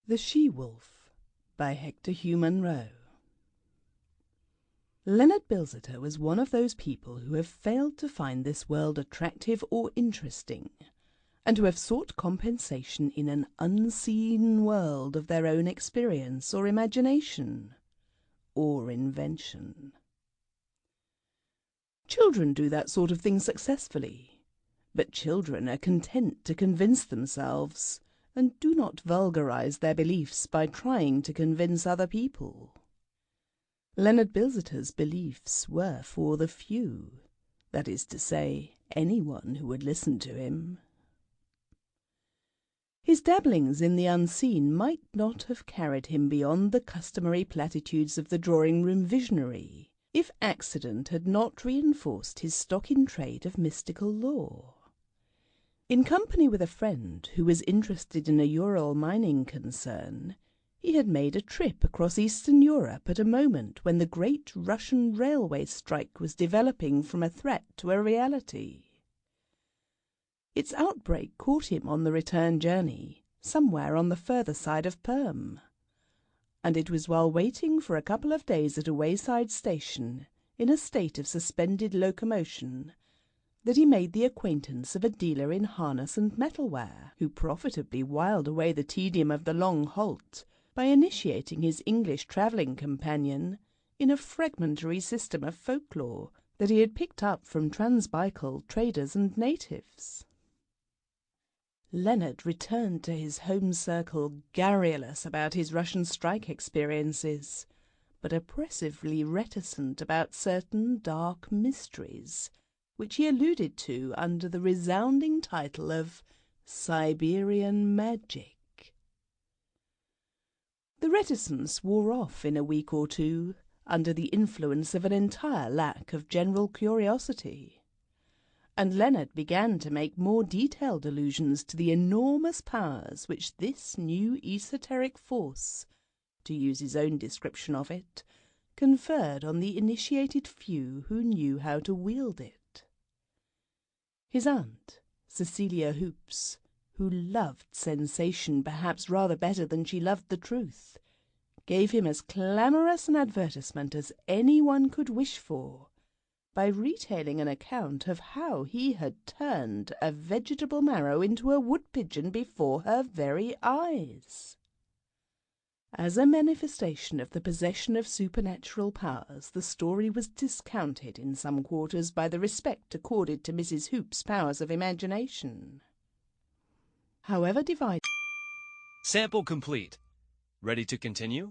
The She-Wolf by Hector Hugh Munro. Leonard Bilsiter was one of those people who have failed to find this world attractive or interesting, and who have sought compensation in an unseen world of their own experience or imagination or invention. Children do that sort of thing successfully, but children are content to convince themselves and do not vulgarize their beliefs by trying to convince other people. Leonard Bilsiter's beliefs were for the few, that is to say, anyone who would listen to him. His dabblings in the unseen might not have carried him beyond the customary platitudes of the drawing-room visionary, if accident had not reinforced his stock-in-trade of mystical lore. In company with a friend who was interested in a Ural mining concern, he had made a trip across Eastern Europe at a moment when the great Russian railway strike was developing from a threat to a reality. Its outbreak caught him on the return journey, somewhere on the further side of Perm, and it was while waiting for a couple of days at a wayside station, in a state of suspended locomotion, that he made the acquaintance of a dealer in harness and metalware, who profitably whiled away the tedium of the long halt by initiating his English travelling companion in a fragmentary system of folklore that he had picked up from Transbaikal traders and natives. Leonard returned to his home circle garrulous about his Russian strike experiences, but oppressively reticent about certain dark mysteries which he alluded to under the resounding title of Siberian Magic. The reticence wore off in a week or two, under the influence of an entire lack of general curiosity, and Leonard began to make more detailed allusions to the enormous powers which this new esoteric force, to use his own description of it, conferred on the initiated few who knew how to wield it. His aunt, Cecilia Hoops, who loved sensation perhaps rather better than she loved the truth, gave him as clamorous an advertisement as anyone could wish for, by retailing an account of how he had turned a vegetable marrow into a wood-pigeon before her very eyes. As a manifestation of the possession of supernatural powers, the story was discounted in some quarters by the respect accorded to Mrs. Hoop's powers of imagination. However divided... Sample complete. Ready to continue?